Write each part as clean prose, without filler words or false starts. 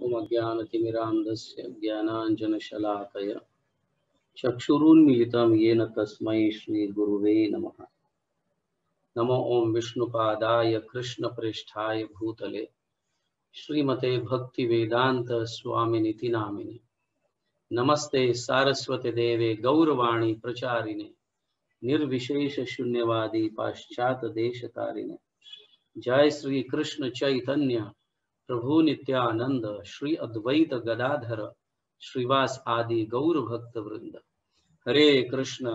ओम अज्ञानतिमिरान्धस्य ज्ञानाञ्जनशलाकया चक्षुरुन्मीलितं येन तस्मै श्रीगुरुवे नमः। नमो ओम विष्णुपादाय कृष्णप्रेष्ठाय भूतले श्रीमते भक्तिवेदांत स्वामिनिति नामिने। नमस्ते सारस्वते देवे गौरवाणी प्रचारिणे निर्विशेष शून्यवादी पाश्चात देशतारिणे। जय श्री कृष्ण चैतन्य प्रभु नित्यानंद श्री अद्वैत गदाधर श्रीवास आदि गौर भक्त वृंद। हरे कृष्ण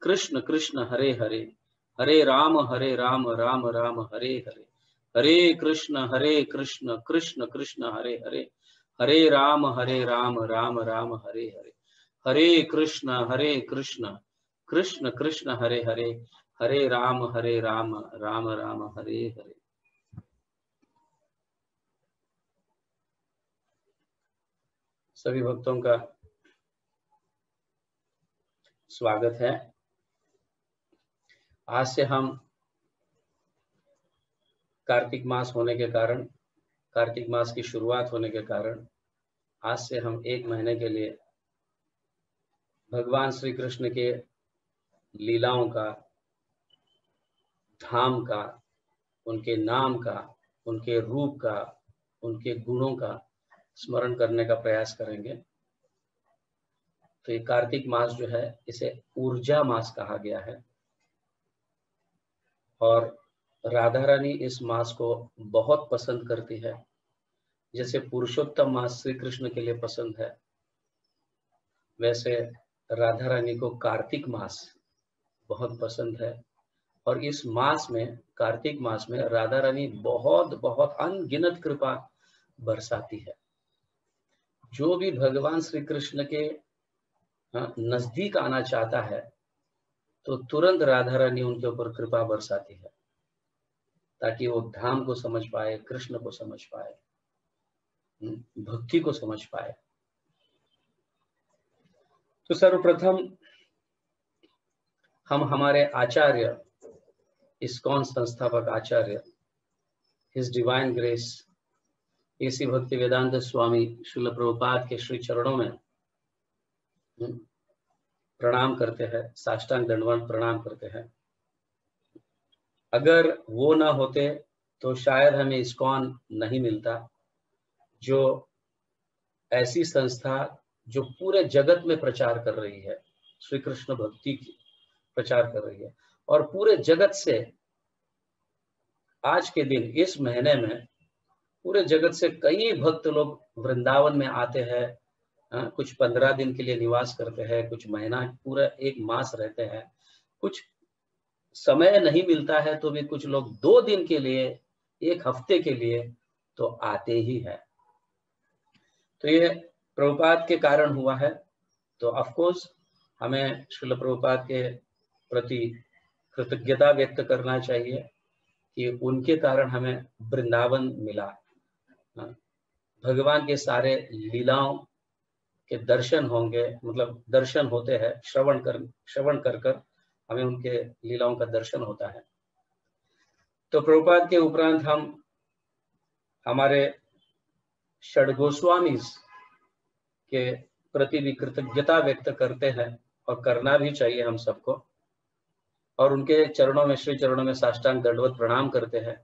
कृष्ण कृष्ण हरे हरे, हरे राम राम राम हरे हरे। हरे कृष्ण कृष्ण कृष्ण हरे हरे, हरे राम राम राम हरे हरे। हरे कृष्ण कृष्ण कृष्ण हरे हरे, हरे राम राम राम हरे हरे। सभी भक्तों का स्वागत है। आज से हम कार्तिक मास होने के कारण, कार्तिक मास की शुरुआत होने के कारण आज से हम एक महीने के लिए भगवान श्री कृष्ण के लीलाओं का, धाम का, उनके नाम का, उनके रूप का, उनके गुणों का स्मरण करने का प्रयास करेंगे। तो ये कार्तिक मास जो है इसे ऊर्जा मास कहा गया है और राधा रानी इस मास को बहुत पसंद करती है। जैसे पुरुषोत्तम मास श्री कृष्ण के लिए पसंद है, वैसे राधा रानी को कार्तिक मास बहुत पसंद है। और इस मास में, कार्तिक मास में राधा रानी बहुत बहुत अनगिनत कृपा बरसाती है। जो भी भगवान श्री कृष्ण के नजदीक आना चाहता है तो तुरंत राधा रानी उनके ऊपर कृपा बरसाती है ताकि वो धाम को समझ पाए, कृष्ण को समझ पाए, भक्ति को समझ पाए। तो सर्वप्रथम हम हमारे आचार्य, इस्कॉन संस्थापक आचार्य, हिज डिवाइन ग्रेस एसी भक्ति वेदांत स्वामी श्रील प्रभुपाद के श्री चरणों में प्रणाम करते हैं, साष्टांग दंडवत प्रणाम करते हैं। अगर वो ना होते तो शायद हमें इस्कॉन नहीं मिलता, जो ऐसी संस्था जो पूरे जगत में प्रचार कर रही है, श्री कृष्ण भक्ति की प्रचार कर रही है। और पूरे जगत से आज के दिन, इस महीने में पूरे जगत से कई भक्त लोग वृंदावन में आते हैं। कुछ 15 दिन के लिए निवास करते हैं, कुछ महीना, पूरा एक मास रहते हैं। कुछ समय नहीं मिलता है तो भी कुछ लोग 2 दिन के लिए, 1 हफ्ते के लिए तो आते ही है। तो ये प्रभुपाद के कारण हुआ है। तो ऑफ कोर्स हमें श्रील प्रभुपाद के प्रति कृतज्ञता व्यक्त करना चाहिए कि उनके कारण हमें वृंदावन मिला। भगवान के सारे लीलाओं के दर्शन होंगे, मतलब दर्शन होते हैं, श्रवण कर हमें उनके लीलाओं का दर्शन होता है। तो प्रभुपाद के उपरांत हम हमारे षड गोस्वामी के प्रति भी कृतज्ञता व्यक्त करते हैं और करना भी चाहिए हम सबको। और उनके चरणों में, श्री चरणों में साष्टांग दंडवत प्रणाम करते हैं,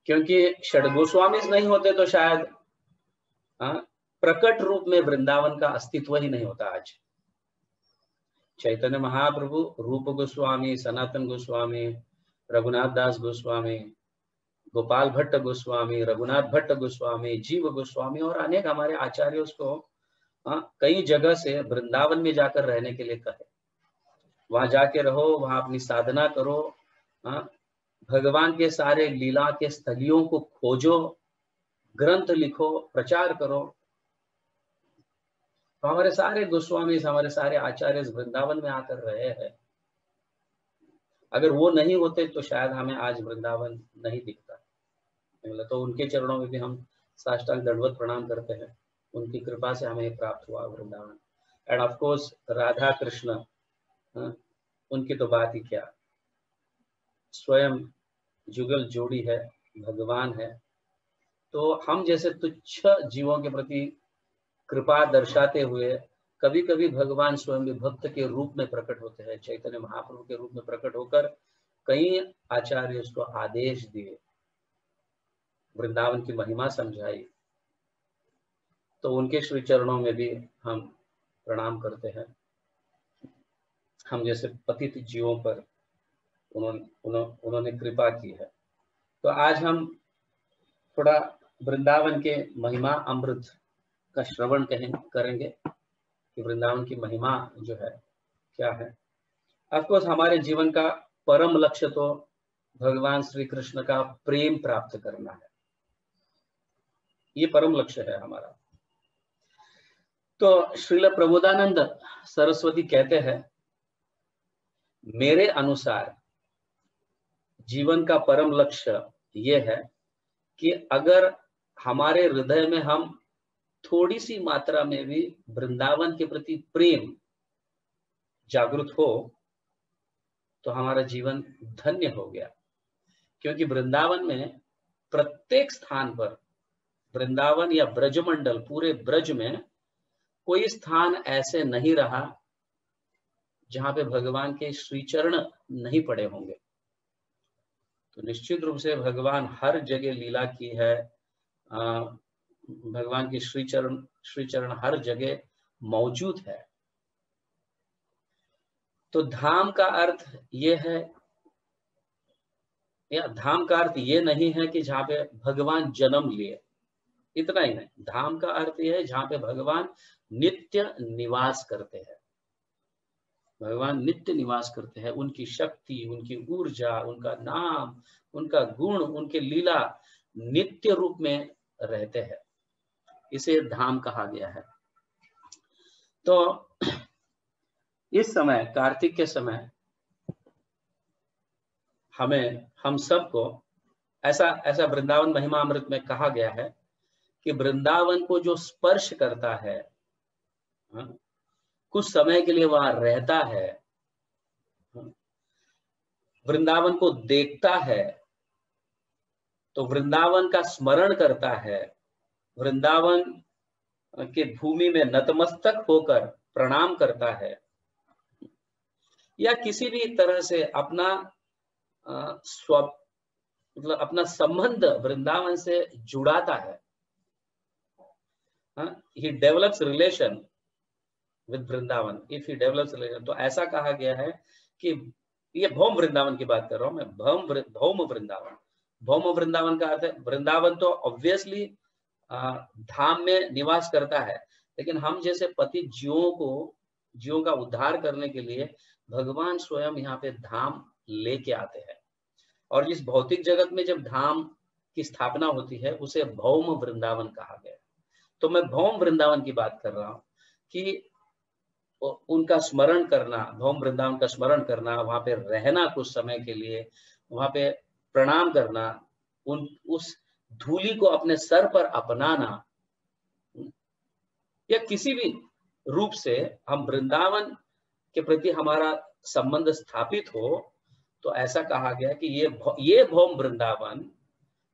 क्योंकि षड गोस्वामी नहीं होते तो शायद प्रकट रूप में वृंदावन का अस्तित्व ही नहीं होता। आज चैतन्य महाप्रभु, रूप गोस्वामी, सनातन गोस्वामी, रघुनाथ दास गोस्वामी, गोपाल भट्ट गोस्वामी, रघुनाथ भट्ट गोस्वामी, जीव गोस्वामी और अनेक हमारे आचार्यों को कई जगह से वृंदावन में जाकर रहने के लिए कहे। वहां जाके रहो, वहां अपनी साधना करो, भगवान के सारे लीला के स्थलियों को खोजो, ग्रंथ लिखो, प्रचार करो। तो हमारे सारे गोस्वामी, हमारे सारे आचार्य वृंदावन में आकर रहे हैं। अगर वो नहीं होते तो शायद हमें आज वृंदावन नहीं दिखता। तो उनके चरणों में भी हम साष्टांग दंडवत प्रणाम करते हैं। उनकी कृपा से हमें प्राप्त हुआ Vrindavan. End of course Radha Krishna, उनकी तो बात ही क्या, स्वयं जुगल जोड़ी है, भगवान है। तो हम जैसे तुच्छ जीवों के प्रति कृपा दर्शाते हुए कभी कभी भगवान स्वयं भी भक्त के रूप में प्रकट होते हैं, चैतन्य महाप्रभु के रूप में प्रकट होकर कई आचार्य उसको आदेश दिए, वृंदावन की महिमा समझाई, तो उनके श्री चरणों में भी हम प्रणाम करते हैं। हम जैसे पतित जीवों पर उन्होंने कृपा की है। तो आज हम थोड़ा वृंदावन के महिमा अमृत का श्रवण करेंगे कि वृंदावन की महिमा जो है क्या है। ऑफकोर्स हमारे जीवन का परम लक्ष्य तो भगवान श्री कृष्ण का प्रेम प्राप्त करना है, ये परम लक्ष्य है हमारा। तो श्रील प्रबोधानंद सरस्वती कहते हैं, मेरे अनुसार जीवन का परम लक्ष्य ये है कि अगर हमारे हृदय में हम थोड़ी सी मात्रा में भी वृंदावन के प्रति प्रेम जागृत हो तो हमारा जीवन धन्य हो गया। क्योंकि वृंदावन में प्रत्येक स्थान पर, वृंदावन या ब्रजमंडल पूरे ब्रज में कोई स्थान ऐसे नहीं रहा जहां पे भगवान के श्रीचरण नहीं पड़े होंगे। तो निश्चित रूप से भगवान हर जगह लीला की है, भगवान के श्रीचरण हर जगह मौजूद है। तो धाम का अर्थ ये है, या धाम का अर्थ ये नहीं है कि जहां पे भगवान जन्म लिए, इतना ही नहीं। धाम का अर्थ ये है जहां पे भगवान नित्य निवास करते हैं। भगवान नित्य निवास करते हैं, उनकी शक्ति, उनकी ऊर्जा, उनका नाम, उनका गुण, उनके लीला नित्य रूप में रहते हैं, इसे धाम कहा गया है। तो इस समय, कार्तिक के समय, हम सबको ऐसा वृंदावन महिमा अमृत में कहा गया है कि वृंदावन को जो स्पर्श करता है, कुछ समय के लिए वहां रहता है, वृंदावन को देखता है, तो वृंदावन का स्मरण करता है, वृंदावन के भूमि में नतमस्तक होकर प्रणाम करता है, या किसी भी तरह से अपना मतलब अपना संबंध वृंदावन से जुड़ाता है, he develops relation with Vrindavan, if he develops relation, तो ऐसा कहा गया है कि ये भौम वृंदावन की बात कर रहा हूं मैं, भौम वृंदावन। भौम वृंदावन का अर्थ है, वृंदावन तो ऑब्वियसली धाम में निवास करता है, लेकिन हम जैसे पतित जीवों का उद्धार करने के लिए भगवान स्वयं यहाँ पे धाम लेके आते हैं। और जिस भौतिक जगत में जब धाम की स्थापना होती है उसे भौम वृंदावन कहा गया। तो मैं भौम वृंदावन की बात कर रहा हूं कि उनका स्मरण करना, भौम वृंदावन का स्मरण करना, वहां पे रहना कुछ समय के लिए, वहां पे प्रणाम करना, उस धूलि को अपने सर पर अपनाना, या किसी भी रूप से हम वृंदावन के प्रति हमारा संबंध स्थापित हो, तो ऐसा कहा गया कि ये भौम वृंदावन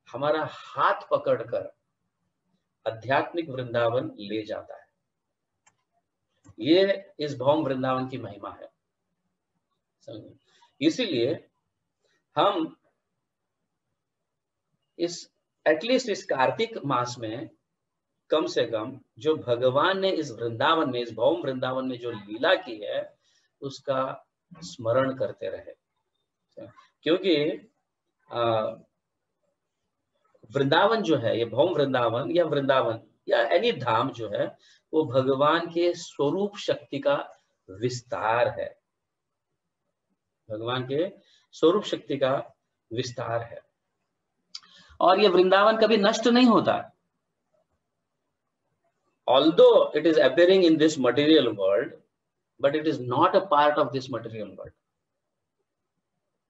हमारा हाथ पकड़कर आध्यात्मिक वृंदावन ले जाता है। ये इस भौम वृंदावन की महिमा है। इसीलिए हम एटलीस्ट इस कार्तिक मास में कम से कम जो भगवान ने इस वृंदावन में, इस भौम वृंदावन में जो लीला की है उसका स्मरण करते रहे। क्योंकि वृंदावन जो है, ये भौम वृंदावन या एनी धाम जो है, वो भगवान के स्वरूप शक्ति का विस्तार है, भगवान के स्वरूप शक्ति का विस्तार है। और ये वृंदावन कभी नष्ट नहीं होता। Although it is appearing in this material world, but it is not a part of this material world.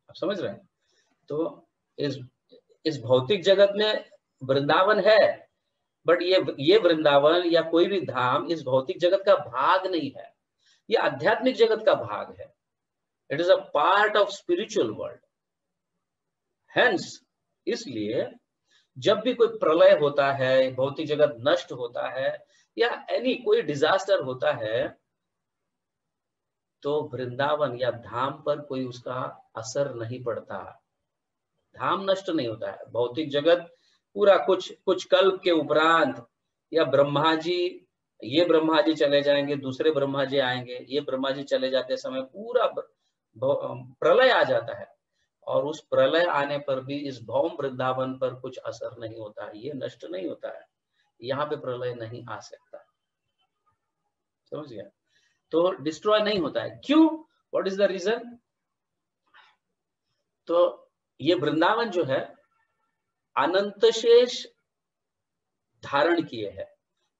आप समझ रहे हैं? तो इस भौतिक जगत में वृंदावन है, बट ये वृंदावन या कोई भी धाम इस भौतिक जगत का भाग नहीं है, ये आध्यात्मिक जगत का भाग है। It is a part of spiritual world. Hence इसलिए जब भी कोई प्रलय होता है, भौतिक जगत नष्ट होता है, या कोई डिजास्टर होता है, तो वृंदावन या धाम पर कोई उसका असर नहीं पड़ता। धाम नष्ट नहीं होता है, भौतिक जगत पूरा कुछ कल्प के उपरांत, या ब्रह्मा जी, ये ब्रह्मा जी चले जाएंगे, दूसरे ब्रह्मा जी आएंगे, ये ब्रह्मा जी चले जाते समय पूरा प्रलय आ जाता है, और उस प्रलय आने पर भी इस भौम वृंदावन पर कुछ असर नहीं होता है, ये नष्ट नहीं होता है, यहाँ पे प्रलय नहीं आ सकता। समझ गया? तो डिस्ट्रॉय नहीं होता है। क्यों? What is the reason? तो ये वृंदावन जो है अनंत शेष धारण किए है,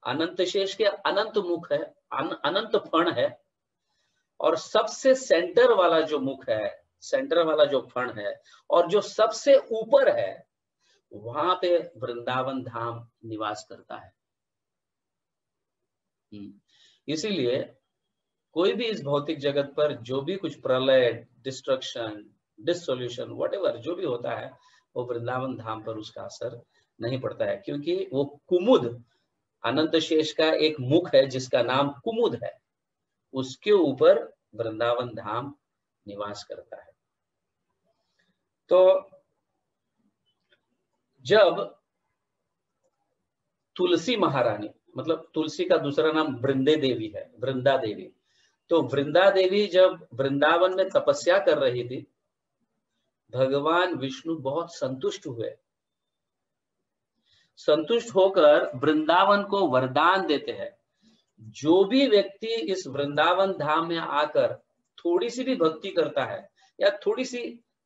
अनंत शेष के अनंत मुख है, अनंत फण है, और सबसे सेंटर वाला जो मुख है, सेंटर वाला जो फण है, और जो सबसे ऊपर है, वहां पे वृंदावन धाम निवास करता है। इसीलिए कोई भी इस भौतिक जगत पर जो भी कुछ प्रलय, डिस्ट्रक्शन, डिसोल्यूशन, व्हाटएवर जो भी होता है, वो वृंदावन धाम पर उसका असर नहीं पड़ता है, क्योंकि वो कुमुद, अनंत शेष का एक मुख है जिसका नाम कुमुद है, उसके ऊपर वृंदावन धाम निवास करता है। तो जब तुलसी महारानी, मतलब तुलसी का दूसरा नाम वृंदे देवी है, वृंदा देवी, तो वृंदा देवी जब वृंदावन में तपस्या कर रही थी, भगवान विष्णु बहुत संतुष्ट हुए। संतुष्ट होकर वृंदावन को वरदान देते हैं, जो भी व्यक्ति इस वृंदावन धाम में आकर थोड़ी सी भी भक्ति करता है या थोड़ी सी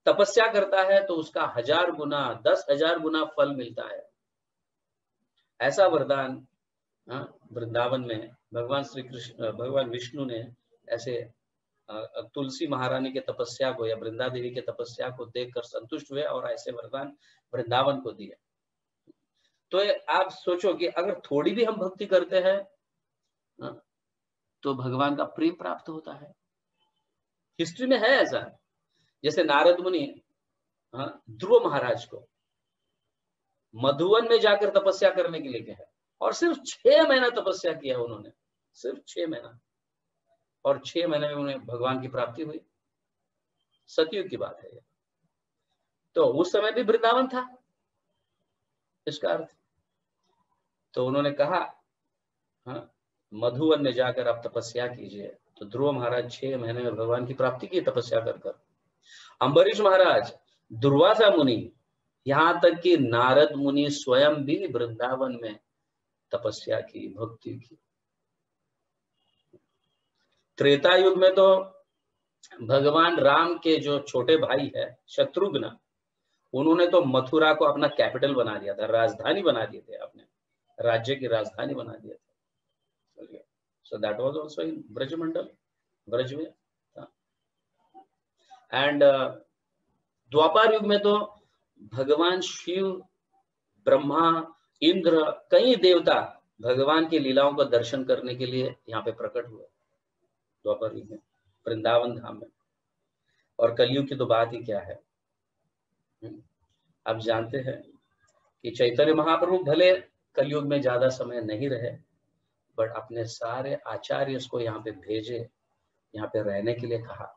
तपस्या करता है, तो उसका 1000 गुना, 10,000 गुना फल मिलता है। ऐसा वरदान वृंदावन में भगवान श्री कृष्ण, भगवान विष्णु ने ऐसे तुलसी महारानी के तपस्या को या वृंदा देवी के तपस्या को देखकर संतुष्ट हुए और ऐसे वरदान वृंदावन को दिए। तो आप सोचो कि अगर थोड़ी भी हम भक्ति करते हैं तो भगवान का प्रेम प्राप्त होता है। हिस्ट्री में है ऐसा, जैसे नारद मुनि ध्रुव महाराज को मधुवन में जाकर तपस्या करने के लिए कहा, और सिर्फ 6 महीना तपस्या किया उन्होंने, सिर्फ 6 महीना, और 6 महीने में उन्हें भगवान की प्राप्ति हुई। सतयुग की बात है ये। तो उस समय भी वृंदावन था, इसका अर्थ। तो उन्होंने कहा मधुवन में जाकर आप तपस्या कीजिए। तो ध्रुव महाराज 6 महीने में भगवान की प्राप्ति की तपस्या कर। अम्बरीश महाराज, दुर्वासा मुनि, यहां तक कि नारद मुनि स्वयं भी वृंदावन में तपस्या की, भक्ति की। त्रेता युग में तो भगवान राम के जो छोटे भाई है शत्रुघ्न, उन्होंने तो मथुरा को अपना कैपिटल बना दिया था, राजधानी बना दिए थे, अपने राज्य की राजधानी बना दिया था। So that was also in Brajmandal, Braj में। एंड द्वापर युग में तो भगवान शिव, ब्रह्मा, इंद्र, कई देवता भगवान की लीलाओं का दर्शन करने के लिए यहाँ पे प्रकट हुए द्वापर युग में, वृंदावन धाम में। और कलयुग की तो बात ही क्या है। आप जानते हैं कि चैतन्य महाप्रभु भले कलयुग में ज्यादा समय नहीं रहे, बट अपने सारे आचार्य को यहाँ पे भेजे, यहाँ पे रहने के लिए कहा।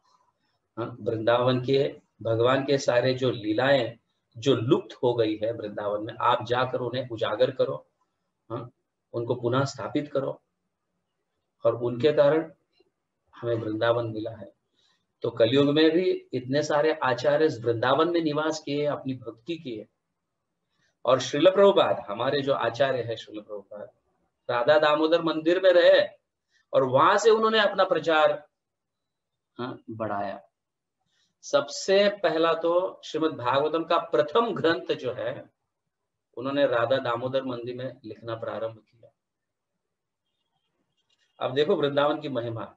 वृंदावन के भगवान के सारे जो लीलाएं जो लुप्त हो गई है वृंदावन में, आप जाकर उन्हें उजागर करो, उनको पुनः स्थापित करो, और उनके कारण हमें वृंदावन मिला है। तो कलयुग में भी इतने सारे आचार्य वृंदावन में निवास किए, अपनी भक्ति किए। और श्रील प्रभुपाद, हमारे जो आचार्य है श्रील प्रभुपाद, राधा दामोदर मंदिर में रहे और वहां से उन्होंने अपना प्रचार बढ़ाया। सबसे पहला तो श्रीमद् भागवतम का प्रथम ग्रंथ जो है उन्होंने राधा दामोदर मंदिर में लिखना प्रारंभ किया। अब देखो वृंदावन की महिमा।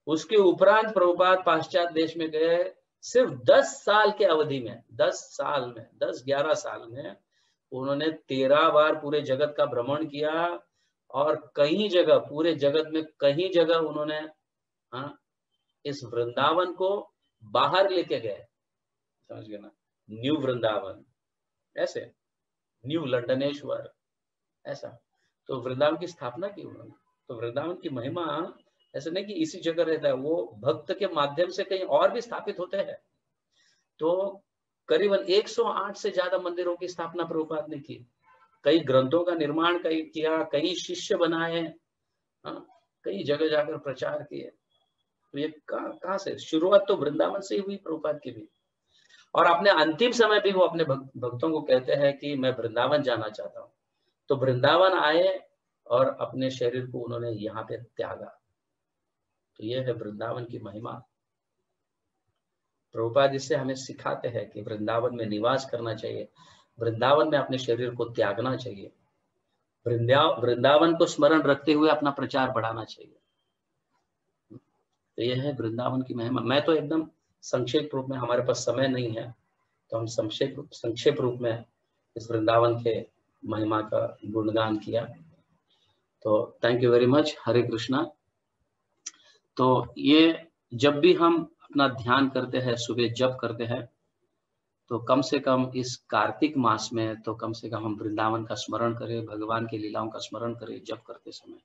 उसके उपरांत प्रभुपाद पाश्चात्य देश में गए, सिर्फ 10 साल के अवधि में, 10-11 साल में उन्होंने 13 बार पूरे जगत का भ्रमण किया, और कई जगह, पूरे जगत में कई जगह उन्होंने इस वृंदावन को बाहर लेके गए। समझ गए ना, न्यू वृंदावन ऐसे। न्यू लंडनेश्वर, ऐसा। तो वृंदावन की स्थापना की उन्होंने। तो वृंदावन की महिमा ऐसे नहीं कि इसी जगह रहता है, वो भक्त के माध्यम से कहीं और भी स्थापित होते हैं। तो करीबन 108 से ज्यादा मंदिरों की स्थापना प्रभुपाद ने की, कई ग्रंथों का निर्माण किया, कई शिष्य बनाए, कई जगह जाकर प्रचार किए। तो ये कहाँ से शुरुआत? तो वृंदावन से ही हुई प्रभुपाद की भी। और अपने अंतिम समय भी वो अपने भक्तों को कहते हैं कि मैं वृंदावन जाना चाहता हूँ। तो वृंदावन आए और अपने शरीर को उन्होंने यहाँ पे त्यागा। तो ये है वृंदावन की महिमा। प्रभुपाद इससे हमें सिखाते हैं कि वृंदावन में निवास करना चाहिए, वृंदावन में अपने शरीर को त्यागना चाहिए, वृंदावन को स्मरण रखते हुए अपना प्रचार बढ़ाना चाहिए। तो यह है वृंदावन की महिमा। मैं तो एकदम संक्षेप रूप में, हमारे पास समय नहीं है तो हम संक्षेप रूप में इस वृंदावन के महिमा का गुणगान किया। तो थैंक यू वेरी मच। हरे कृष्णा। तो ये जब भी हम अपना ध्यान करते हैं, सुबह जप करते हैं, तो कम से कम इस कार्तिक मास में तो कम से कम हम वृंदावन का स्मरण करें, भगवान की लीलाओं का स्मरण करें जप करते समय।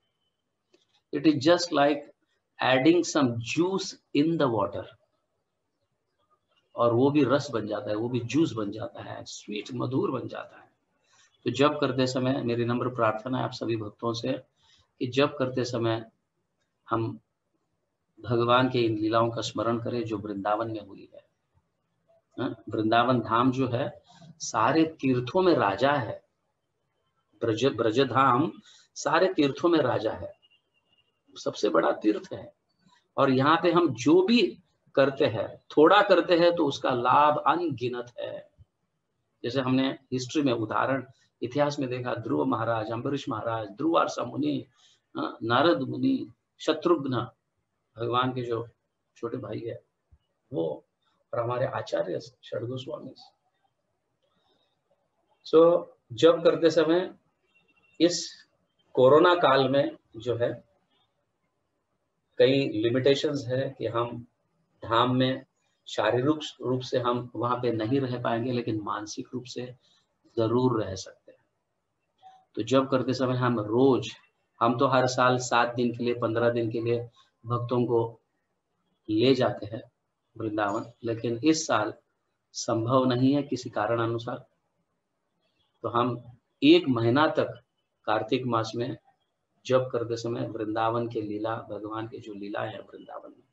It is just like adding some juice in the water, और वो भी रस बन जाता है, वो भी जूस बन जाता है, स्वीट मधुर बन जाता है। तो जप करते समय मेरी नम्र प्रार्थना है आप सभी भक्तों से कि जप करते समय हम भगवान के इन लीलाओं का स्मरण करें जो वृंदावन में हुई है। वृंदावन धाम जो है सारे तीर्थों में राजा है। ब्रज धाम सारे तीर्थों में राजा है, सबसे बड़ा तीर्थ है। और यहाँ पे हम जो भी करते हैं, थोड़ा करते हैं तो उसका लाभ अनगिनत है। जैसे हमने हिस्ट्री में उदाहरण, इतिहास में देखा, ध्रुव महाराज, अम्बरीश महाराज, ध्रुवार्सा मुनि, नारद मुनि, शत्रुघ्न भगवान के जो छोटे भाई है वो, और हमारे आचार्य षड गोस्वामी। सो जब करते समय इस कोरोना काल में जो है कई लिमिटेशंस है कि हम धाम में शारीरिक रूप से हम वहां पे नहीं रह पाएंगे, लेकिन मानसिक रूप से जरूर रह सकते हैं। तो जब करते समय हम तो हर साल 7 दिन के लिए, 15 दिन के लिए भक्तों को ले जाते हैं वृंदावन, लेकिन इस साल संभव नहीं है किसी कारण अनुसार। तो हम 1 महीना तक कार्तिक मास में जब करते समय वृंदावन के लीला, भगवान के जो लीलाएं हैं वृंदावन में,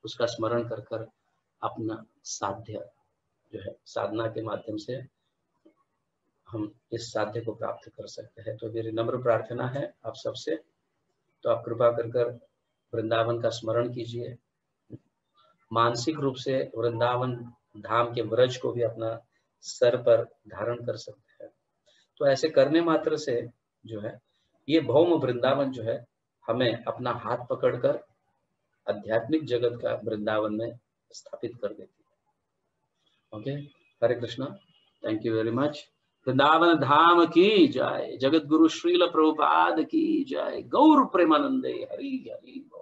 उसका स्मरण कर कर अपना साध्य जो है साधना के माध्यम से हम इस साध्य को प्राप्त कर सकते हैं। तो मेरी नम्र प्रार्थना है आप सबसे, तो आप कृपा कर वृंदावन का स्मरण कीजिए, मानसिक रूप से वृंदावन धाम के व्रज को भी अपना सर पर धारण कर सकते हैं। तो ऐसे करने मात्र से जो है ये भौम वृंदावन जो है हमें अपना हाथ पकड़कर आध्यात्मिक जगत का वृंदावन में स्थापित कर देती है। Okay, Hare Krishna, thank you very much. Vrindavan Dham की जय, जगत गुरु श्रील प्रभुपाद की जय, गौर प्रेमानंदे, हरि हरि बोल।